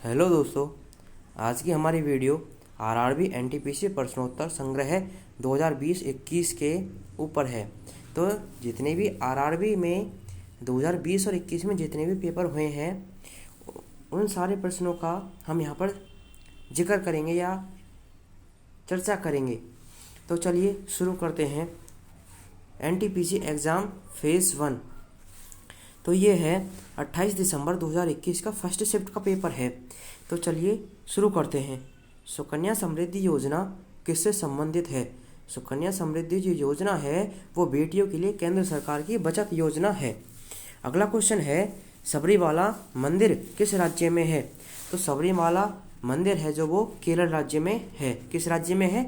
Hello दोस्तों, आज की हमारी वीडियो आरआरबी एनटीपीसी प्रश्नोत्तर संग्रह 2020-21 के ऊपर है। तो जितने भी आरआरबी में 2020 और 21 में जितने भी पेपर हुए हैं उन सारे प्रश्नों का हम यहाँ पर जिक्र करेंगे या चर्चा करेंगे। तो चलिए शुरू करते हैं। एनटीपीसी एग्ज़ाम फेज़ 1, तो ये है 28 दिसंबर 2021 का फर्स्ट शिफ्ट का पेपर है। तो चलिए शुरू करते हैं। सुकन्या समृद्धि योजना किससे संबंधित है? सुकन्या समृद्धि जो योजना है वो बेटियों के लिए केंद्र सरकार की बचत योजना है। अगला क्वेश्चन है, सबरीमाला मंदिर किस राज्य में है? तो सबरीमाला मंदिर है जो वो केरल राज्य में है। किस राज्य में है?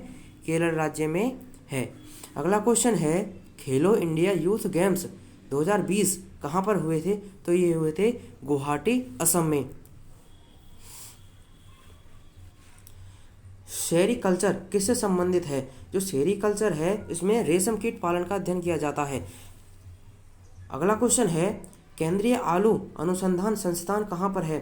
केरल राज्य में है। अगला क्वेश्चन है, खेलो इंडिया यूथ गेम्स 2020 कहाँ पर हुए थे? तो ये हुए थे गुवाहाटी, असम में। सेरीकल्चर किससे संबंधित है? जो सेरीकल्चर है इसमें रेशम कीट पालन का अध्ययन किया जाता है। अगला क्वेश्चन है, केंद्रीय आलू अनुसंधान संस्थान कहाँ पर है?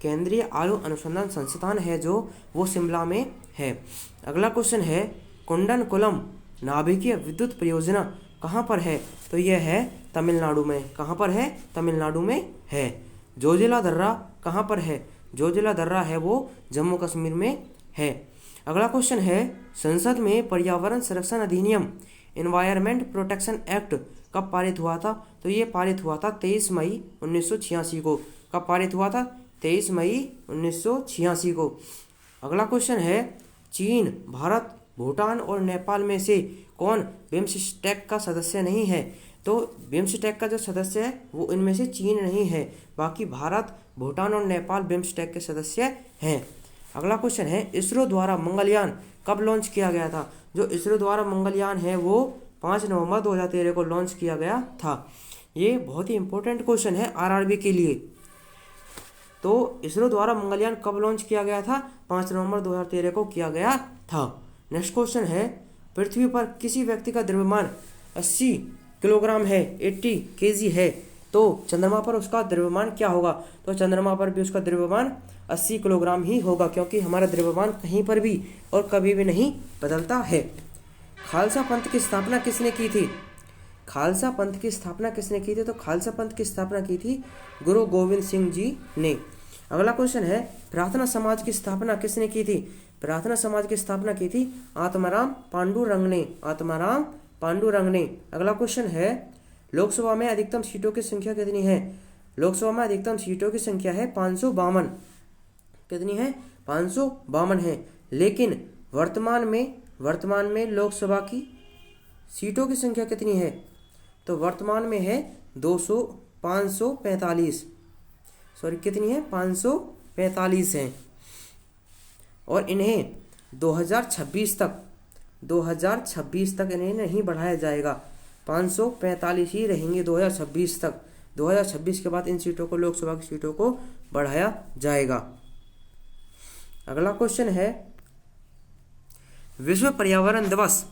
केंद्रीय आलू अनुसंधान संस्थान है जो वो शिमला में है। अगला क्वेश्चन है, कुंडनकुलम नाभिकीय विद्युत परियोजना कहाँ पर है? तो यह है तमिलनाडु में। कहाँ पर है? तमिलनाडु में है। जोजिला दर्रा कहाँ पर है? जोजिला दर्रा है वो जम्मू कश्मीर में है। अगला क्वेश्चन है, संसद में पर्यावरण संरक्षण अधिनियम एनवायरमेंट प्रोटेक्शन एक्ट कब पारित हुआ था? तो ये पारित हुआ था 23 मई 1986 को। कब पारित हुआ था? 23 मई 1986 को। अगला क्वेश्चन है, चीन, भारत, भूटान और नेपाल में से कौन बिम्स्टेक का सदस्य नहीं है? तो बिम्स्टेक का जो सदस्य है वो इनमें से चीन नहीं है, बाकी भारत, भूटान और नेपाल बिम्स्टेक के सदस्य हैं। अगला क्वेश्चन है, इसरो द्वारा मंगलयान कब लॉन्च किया गया था? जो इसरो द्वारा मंगलयान है वो 5 नवंबर 2013 को लॉन्च किया गया था। ये बहुत ही इंपॉर्टेंट क्वेश्चन है आरआरबी के लिए। तो इसरो द्वारा मंगलयान कब लॉन्च किया गया था? 5 नवंबर 2013 को किया गया था। नेक्स्ट क्वेश्चन है, पृथ्वी पर किसी व्यक्ति का द्रव्यमान 80 किलोग्राम है, 80 केजी है, तो चंद्रमा पर उसका द्रव्यमान क्या होगा? तो चंद्रमा पर भी उसका द्रव्यमान 80 किलोग्राम ही होगा, क्योंकि हमारा द्रव्यमान कहीं पर भी और कभी भी नहीं बदलता है। खालसा पंथ की स्थापना किसने की थी? खालसा पंथ की स्थापना किसने की थी? तो खालसा पंथ की स्थापना की थी गुरु गोविंद सिंह जी ने। अगला क्वेश्चन है, प्रार्थना समाज की स्थापना किसने की थी? प्रार्थना समाज की स्थापना की थी आत्माराम पांडुरंग ने। आत्माराम पांडुरंग ने। अगला क्वेश्चन है, लोकसभा में अधिकतम सीटों की संख्या कितनी है? लोकसभा में अधिकतम सीटों की संख्या है 552। कितनी है? 552 है। लेकिन वर्तमान में लोकसभा की सीटों की संख्या कितनी है? तो वर्तमान में है 545। सॉरी, कितनी है? 545 है। और इन्हें 2026 तक इन्हें नहीं बढ़ाया जाएगा। 545 ही रहेंगे 2026 तक। 2026 के बाद इन सीटों को, लोकसभा की सीटों को बढ़ाया जाएगा। अगला क्वेश्चन है, विश्व पर्यावरण दिवस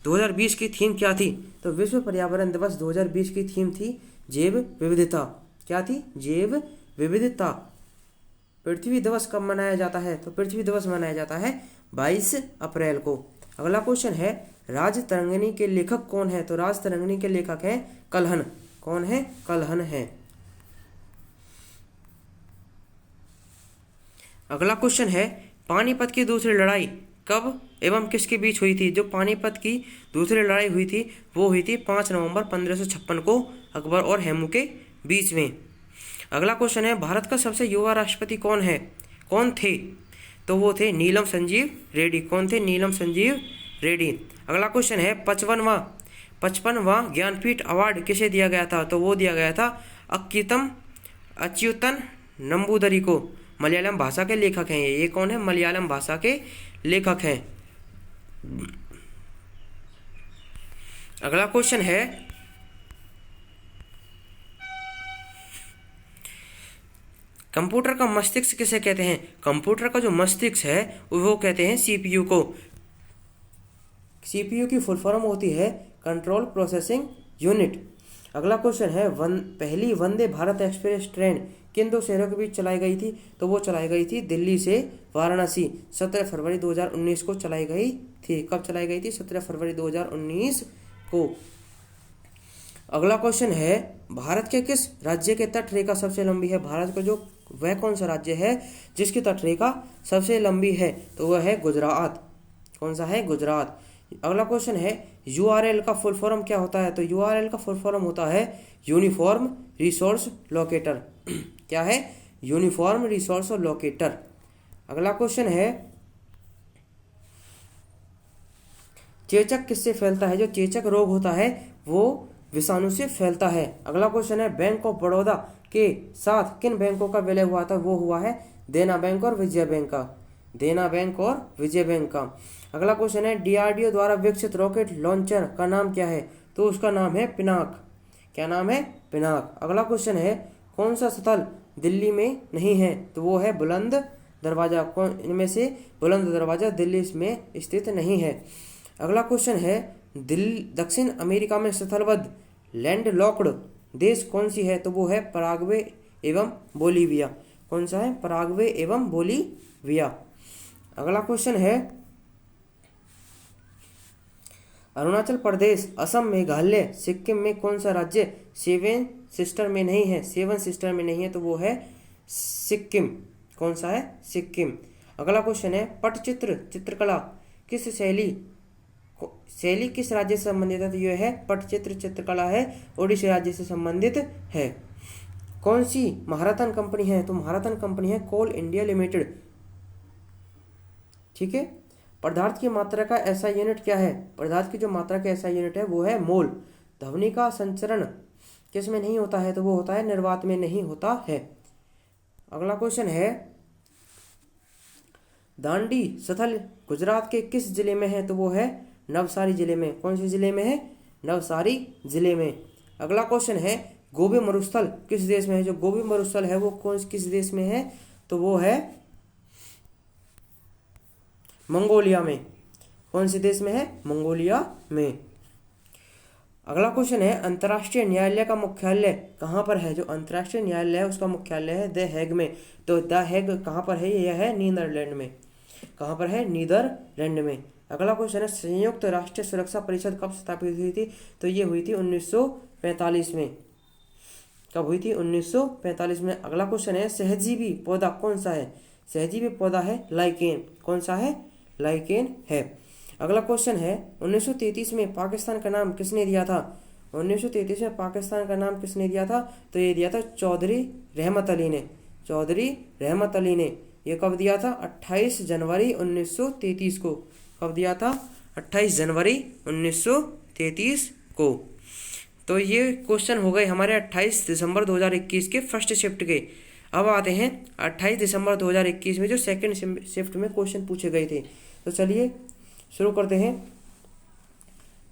2020 की थीम क्या थी? तो विश्व पर्यावरण दिवस 2020 की थीम थी जैव विविधता। क्या थी? जैव विविधता। पृथ्वी दिवस कब मनाया जाता है? तो पृथ्वी दिवस मनाया जाता है 22 अप्रैल को। अगला क्वेश्चन है, राज तरंगिणी के लेखक कौन है? तो राज तरंगिणी के लेखक हैं कल्हण। कौन है? कल्हण है। अगला क्वेश्चन है, पानीपत की दूसरी लड़ाई कब एवं किसके बीच हुई थी? जो पानीपत की दूसरी लड़ाई हुई थी वो हुई थी 5 नवंबर 1556 को अकबर और हेमू के बीच में। अगला क्वेश्चन है, भारत का सबसे युवा राष्ट्रपति कौन थे? तो वो थे नीलम संजीव रेड्डी। कौन थे? नीलम संजीव रेड्डी। अगला क्वेश्चन है, 55वां ज्ञानपीठ अवार्ड किसे दिया गया था? तो वो दिया गया था अच्युतन नंबूदरी को। मलयालम भाषा के लेखक हैं ये। कौन है? मलयालम भाषा के लेखक हैं। अगला क्वेश्चन है, कंप्यूटर का मस्तिष्क किसे कहते हैं? कंप्यूटर का जो मस्तिष्क है वो कहते हैं सीपीयू को। सीपीयू की फुल फॉर्म होती है कंट्रोल प्रोसेसिंग यूनिट। अगला क्वेश्चन है, पहली वंदे भारत एक्सप्रेस ट्रेन किन दो शहरों के बीच चलाई गई थी? तो वो चलाई गई थी दिल्ली से वाराणसी, 17 फरवरी 2019 को चलाई गई थी। कब चलाई गई थी? 17 फरवरी 2019 को। अगला क्वेश्चन है, भारत के किस राज्य के तट रेखा सबसे लंबी है? भारत का जो वह कौन सा राज्य है जिसकी तट रेखा सबसे लंबी है? तो वह है गुजरात। कौन सा है? गुजरात। अगला क्वेश्चन है, यूआरएल का फुल फॉर्म क्या होता है? तो यूआरएल का फुल फॉर्म होता है यूनिफॉर्म रिसोर्स लोकेटर। क्या है? Uniform resource locator. अगला क्वेश्चन है, चेचक किससे फैलता है? जो चेचक रोग होता है वो विषाणु से फैलता है। अगला क्वेश्चन है, बैंक ऑफ बड़ौदा के साथ किन बैंकों का विलय हुआ था? वो हुआ है देना बैंक और विजया बैंक का। देना बैंक और विजय बैंक का। अगला क्वेश्चन है, डीआरडीओ द्वारा विकसित रॉकेट लॉन्चर का नाम क्या है? तो उसका नाम है पिनाक। क्या नाम है? पिनाक। अगला क्वेश्चन है, कौन सा स्थल दिल्ली में नहीं है? तो वो है बुलंद दरवाजा। कौन इनमें से बुलंद दरवाजा दिल्ली में स्थित नहीं है। अगला क्वेश्चन है, दक्षिण अमेरिका में स्थलबद्ध लैंडलॉक्ड देश कौन सी है? तो वो है पराग्वे एवं बोलीविया। कौन सा है? पराग्वे एवं बोलीविया। अगला क्वेश्चन है, अरुणाचल प्रदेश, असम, मेघालय, सिक्किम में कौन सा राज्य सेवन सिस्टर में नहीं है? सेवन सिस्टर में नहीं है तो वो है सिक्किम। कौन सा है? सिक्किम। अगला क्वेश्चन है, पटचित्र चित्रकला किस शैली किस राज्य से संबंधित है? तो यह है पटचित्र चित्रकला है ओडिशा राज्य से संबंधित है। कौन सी महारथन कंपनी है? तो महारथन कंपनी है कोल इंडिया लिमिटेड। ठीक है। पदार्थ की मात्रा का ऐसा यूनिट क्या है? पदार्थ की जो मात्रा का ऐसा यूनिट है वो है मोल। ध्वनि का संचरण किस में नहीं होता है? तो वो होता है निर्वात में नहीं होता है। अगला क्वेश्चन है, दांडी स्थल गुजरात के किस जिले में है? तो वो है नवसारी जिले में। कौन से जिले में है? नवसारी जिले में। अगला क्वेश्चन है, गोबी मरुस्थल किस देश में है? जो गोबी मरुस्थल है वो किस देश में है? तो वो है मंगोलिया में। कौन से देश में है? मंगोलिया में। अगला क्वेश्चन है, अंतर्राष्ट्रीय न्यायालय का मुख्यालय कहाँ पर है? जो अंतर्राष्ट्रीय न्यायालय है उसका मुख्यालय है द हेग में। तो द हेग कहाँ पर है? यह है नीदरलैंड में। कहाँ पर है? नीदरलैंड में। अगला क्वेश्चन है, संयुक्त राष्ट्र सुरक्षा परिषद कब स्थापित हुई थी? तो ये हुई थी 1945 में। कब हुई थी? 1945 में। अगला क्वेश्चन है, सहजीवी पौधा कौन सा है? सहजीवी पौधा है लाइकेन। कौन सा है? लाइकेन है। अगला क्वेश्चन है, 1933 में पाकिस्तान का नाम किसने दिया था? 1933 में पाकिस्तान का नाम किसने दिया था? तो ये दिया था चौधरी रहमत अली ने। चौधरी रहमत अली ने। ये कब दिया था? 28 जनवरी 1933 को। कब दिया था? 28 जनवरी 1933 को। तो ये क्वेश्चन हो गए हमारे 28 दिसंबर 2021 के फर्स्ट शिफ्ट के। अब आते हैं 28 दिसंबर 2021 में जो सेकंड शिफ्ट में क्वेश्चन पूछे गए थे। तो चलिए शुरू करते हैं।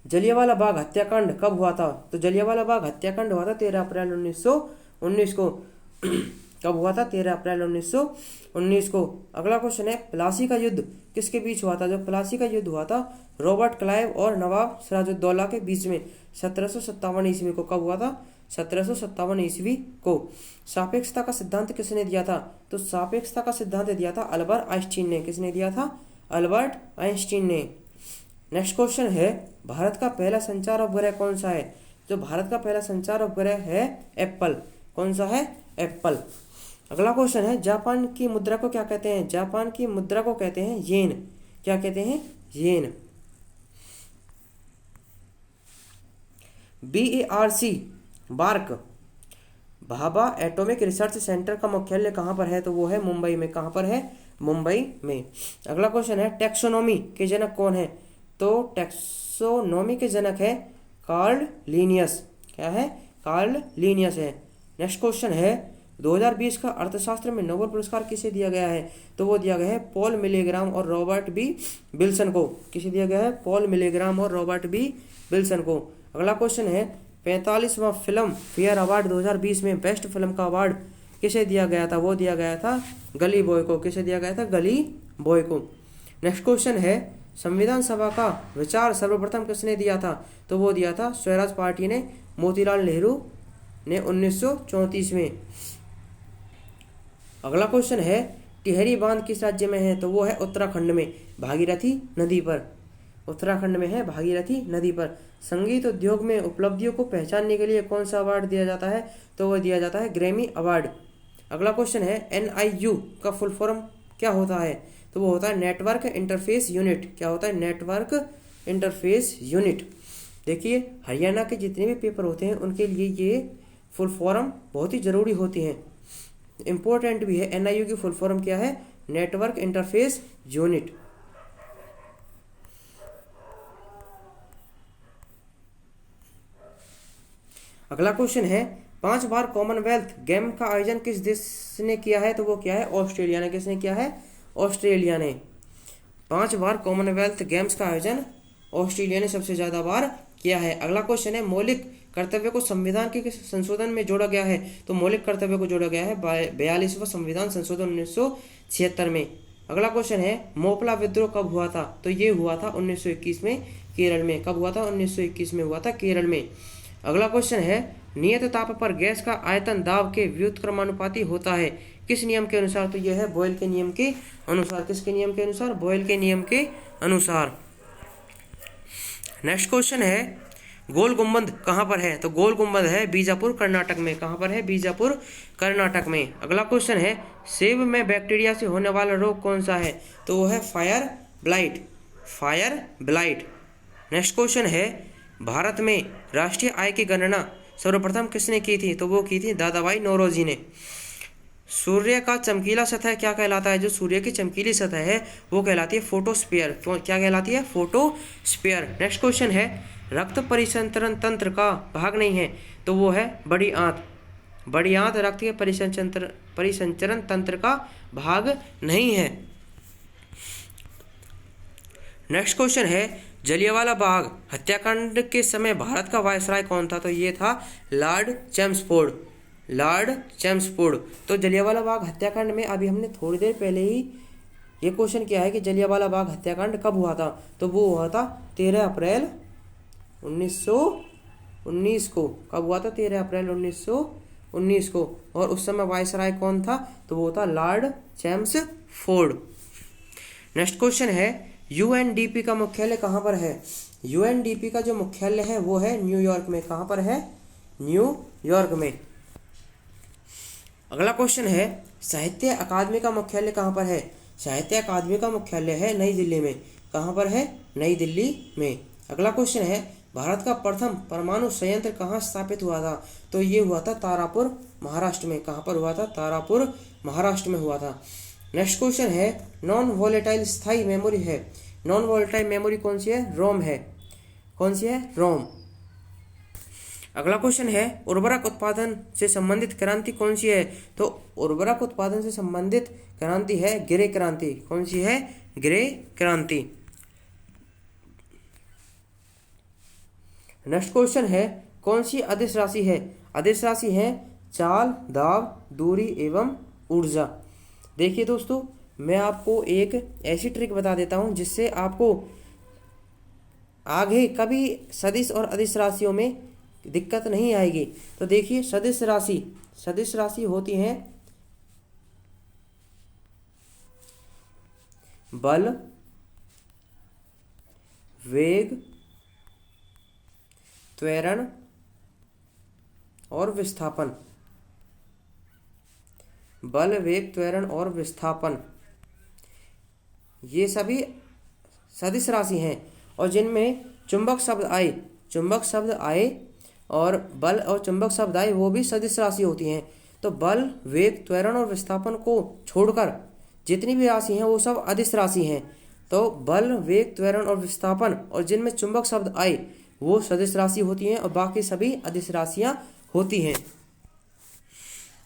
जलियांवाला बाग हत्याकांड कब हुआ था? तो जलियांवाला बाग हत्याकांड हुआ था 13 अप्रैल 1919 को। कब हुआ था? 13 अप्रैल 1919 को। अगला क्वेश्चन है, प्लासी का युद्ध किसके बीच हुआ था? जो प्लासी का युद्ध हुआ था रॉबर्ट क्लाइव और नवाब सिराजुद्दौला के बीच में 1757 ईस्वी को। कब हुआ था? 1757 ईस्वी को। सापेक्षता का सिद्धांत किसने दिया था? तो सापेक्षता का सिद्धांत दिया था अल्बर्ट आइंस्टीन ने। किसने दिया था? अल्बर्ट आइंस्टीन ने। नेक्स्ट क्वेश्चन है, भारत का पहला संचार उपग्रह कौन सा है? जो भारत का पहला संचार उपग्रह है एप्पल। कौन सा है? एप्पल। अगला क्वेश्चन है, जापान की मुद्रा को क्या कहते हैं? जापान की मुद्रा को कहते हैं येन। क्या कहते हैं? Yen. BARC BARC Bhabha atomic research centre का मुख्यालय कहाँ पर है? तो वो है मुंबई में। कहाँ पर है? मुंबई में। अगला क्वेश्चन है, टैक्सोनॉमी के जनक कौन है? तो टैक्सोनॉमी के जनक है कार्ल लिनियस। क्या है? कार्ल लिनियस है। नेक्स्ट क्वेश्चन है, 2020 का अर्थशास्त्र में नोबेल पुरस्कार किसे दिया गया है? तो वो दिया गया है पॉल मिलेग्राम और रॉबर्ट बी विल्सन को। किसे दिया गया है? पॉल मिलेग्राम और रॉबर्ट बी विल्सन को। अगला क्वेश्चन है, 45वां फिल्म फेयर अवार्ड 2020 में बेस्ट फिल्म का अवार्ड किसे दिया गया था? वो दिया गया था गली बॉय को। किसे दिया गया था? गली बॉय को। नेक्स्ट क्वेश्चन है, संविधान सभा का विचार सर्वप्रथम किसने दिया था? तो वो दिया था स्वराज पार्टी ने, मोतीलाल नेहरू ने 1934 में। अगला क्वेश्चन है टिहरी बांध किस राज्य में है? तो वो है उत्तराखंड में, भागीरथी नदी पर। उत्तराखंड में है भागीरथी नदी पर। संगीत उद्योग में उपलब्धियों को पहचानने के लिए कौन सा अवार्ड दिया जाता है? तो वह दिया जाता है ग्रैमी अवार्ड। अगला क्वेश्चन है NIU का फुल फॉर्म क्या होता है? तो वो होता है नेटवर्क इंटरफेस यूनिट। क्या होता है? Network interface unit. देखिए हरियाणा के जितने भी पेपर होते हैं उनके लिए ये फुल फॉर्म बहुत ही ज़रूरी होती हैं, इम्पोर्टेंट भी है। NIU की फुल फॉर्म क्या है? Network interface unit. अगला क्वेश्चन है 5 बार कॉमनवेल्थ गेम का आयोजन किस देश ने किया है? तो वो क्या है? ऑस्ट्रेलिया ने। किसने किया है? ऑस्ट्रेलिया ने। 5 बार कॉमनवेल्थ गेम्स का आयोजन ऑस्ट्रेलिया ने सबसे ज्यादा बार किया है। अगला क्वेश्चन है मौलिक कर्तव्य को संविधान के किस संशोधन में जोड़ा गया है? तो मौलिक कर्तव्य को जोड़ा गया है 42वां संविधान संशोधन 1976 में। अगला क्वेश्चन है मोपला विद्रोह कब हुआ था? तो ये हुआ था 1921 में केरल में। कब हुआ था? 1921 में हुआ था केरल में। अगला क्वेश्चन है नियत ताप पर गैस का आयतन दाब के व्युत्क्रमानुपाती होता है किस नियम के अनुसार? तो यह है बॉयल के नियम के अनुसार। किसके नियम के अनुसार? बॉयल के नियम के अनुसार। नेक्स्ट क्वेश्चन है गोल गुंबद कहाँ पर है? तो गोल गुंबद है बीजापुर कर्नाटक में। कहाँ पर है? बीजापुर कर्नाटक में। अगला क्वेश्चन है सेब में बैक्टीरिया से होने वाला रोग कौन सा है? तो वो है fire blight. Fire blight. Next question है भारत में राष्ट्रीय आय की गणना सर्वप्रथम किसने की थी? तो वो की थी दादाभाई नौरोजी ने। सूर्य का चमकीला सतह क्या कहलाता है? जो सूर्य की चमकीली सतह है वो कहलाती है फोटोस्फीयर। क्या कहलाती है? फोटोस्फीयर। नेक्स्ट क्वेश्चन है रक्त परिसंचरण तंत्र का भाग नहीं है? तो वो है बड़ी आंत। बड़ी आंत रक्त के परिसंचरण तंत्र का भाग नहीं है। नेक्स्ट क्वेश्चन है जलियांवाला बाग हत्याकांड के समय भारत का वायसराय कौन था? तो ये था लॉर्ड चैम्सफोर्ड। Lord Chelmsford. तो जलियांवाला बाग हत्याकांड में अभी हमने थोड़ी देर पहले ही ये क्वेश्चन किया है कि जलियांवाला बाग हत्याकांड कब हुआ था? तो वो हुआ था 13 अप्रैल 1919 को। कब हुआ था? 13 अप्रैल 1919 को। और उस समय वायसराय कौन था? तो वो था लॉर्ड चैम्सफोर्ड। नेक्स्ट क्वेश्चन है UNDP का मुख्यालय कहाँ पर है? UNDP का जो मुख्यालय है वो है न्यूयॉर्क में। कहाँ पर है? न्यूयॉर्क में। अगला क्वेश्चन है साहित्य अकादमी का मुख्यालय कहाँ पर है? साहित्य अकादमी का मुख्यालय है नई दिल्ली में। कहाँ पर है? नई दिल्ली में। अगला क्वेश्चन है भारत का प्रथम परमाणु संयंत्र कहाँ स्थापित हुआ था? तो ये हुआ था तारापुर महाराष्ट्र में। कहाँ पर हुआ था? तारापुर महाराष्ट्र में हुआ था। नेक्स्ट क्वेश्चन है नॉन वोलेटाइल स्थायी मेमोरी है। नॉन वोलेटाइल मेमोरी कौन सी है? रोम है। कौन सी है? रोम। अगला क्वेश्चन है उर्वरक उत्पादन से संबंधित क्रांति कौन सी है? तो उर्वरक उत्पादन से संबंधित क्रांति है ग्रे क्रांति। कौन सी है? ग्रे क्रांति। नेक्स्ट क्वेश्चन है कौन सी अदिश राशि है? अदिश राशि है चाल, दाब, दूरी एवं ऊर्जा। देखिए दोस्तों मैं आपको एक ऐसी ट्रिक बता देता हूं जिससे आपको आगे कभी सदिश और अदिश राशियों में दिक्कत नहीं आएगी। तो देखिए सदिश राशि होती हैं बल, वेग, त्वरण और विस्थापन। बल, वेग, त्वरण और विस्थापन ये सभी सदिश राशि हैं और जिनमें चुंबक शब्द आए और बल और चुंबक शब्द आए वो भी सदिश राशि होती हैं। तो बल, वेग, त्वरण और विस्थापन को छोड़कर जितनी भी राशि हैं वो सब अदिश राशि हैं। तो बल, वेग, त्वरण और विस्थापन और जिनमें चुंबक शब्द आए वो सदिश राशि होती हैं और बाकी सभी अदिश राशियाँ होती हैं।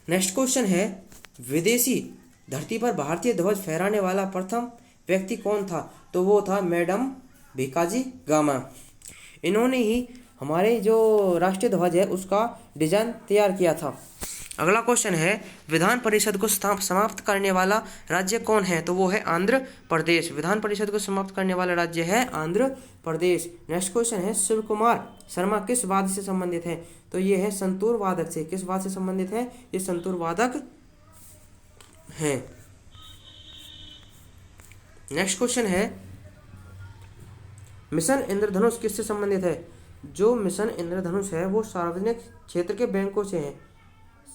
नेक्स्ट क्वेश्चन है विदेशी धरती पर भारतीय ध्वज फहराने वाला प्रथम व्यक्ति कौन था? तो वो था मैडम भिकाजी गामा। इन्होंने ही हमारे जो राष्ट्रीय ध्वज है उसका डिजाइन तैयार किया था। अगला क्वेश्चन है विधान परिषद को समाप्त करने वाला राज्य कौन है? तो वो है आंध्र प्रदेश। विधान परिषद को समाप्त करने वाला राज्य है आंध्र प्रदेश। नेक्स्ट क्वेश्चन है शिव कुमार शर्मा किस वाद्य से संबंधित है? तो ये है संतूर वादक से। किस वाद्य से संबंधित है? ये संतूर वादक हैं। नेक्स्ट क्वेश्चन है, मिशन इंद्रधनुष किससे संबंधित है? जो मिशन इंद्रधनुष है वो सार्वजनिक क्षेत्र के बैंकों से है,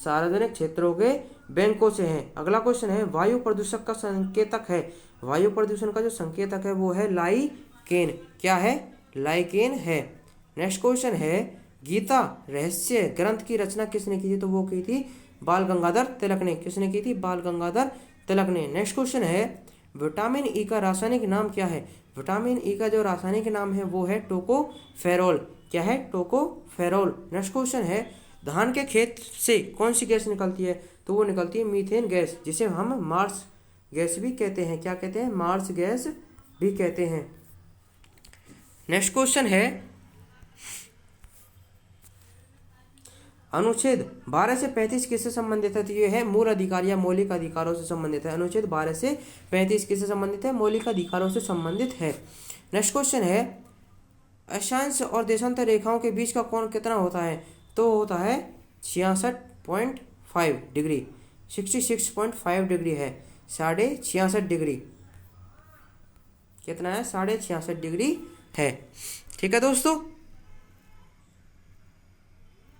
सार्वजनिक क्षेत्रों के बैंकों से हैं। अगला क्वेश्चन है, वायु प्रदूषक का संकेतक है। वायु प्रदूषण का जो संकेतक है वो है लाइकेन। क्या है? लाइकेन है। नेक्स्ट क्वेश्चन है, गीता रहस्य ग्रंथ की रचना किसने की थी? तो वो की थी बाल गंगाधर तिलक ने। किसने की थी? बाल गंगाधर तिलक ने। नेक्स्ट क्वेश्चन है, विटामिन ई का रासायनिक नाम क्या है? विटामिन ई का जो रासायनिक नाम है वो है टोकोफेरोल। क्या है? टोकोफेरोल। नेक्स्ट क्वेश्चन है, धान के खेत से कौन सी गैस निकलती है? तो वो निकलती है मीथेन गैस, जिसे हम मार्स गैस भी कहते हैं। क्या कहते हैं? मार्स गैस भी कहते हैं। नेक्स्ट क्वेश्चन है, अनुच्छेद 12 से 35 किससे संबंधित है? तो ये है मूल अधिकार या मौलिक अधिकारों से संबंधित है। अनुच्छेद 12 से 35 किससे संबंधित है? मौलिक अधिकारों से संबंधित है। नेक्स्ट क्वेश्चन है, अक्षांश और देशांतर रेखाओं के बीच का कोण कितना होता है? तो होता है 66.5 डिग्री। 66.5 डिग्री है, 66.5 डिग्री। कितना है? 66.5 डिग्री है। ठीक है दोस्तों।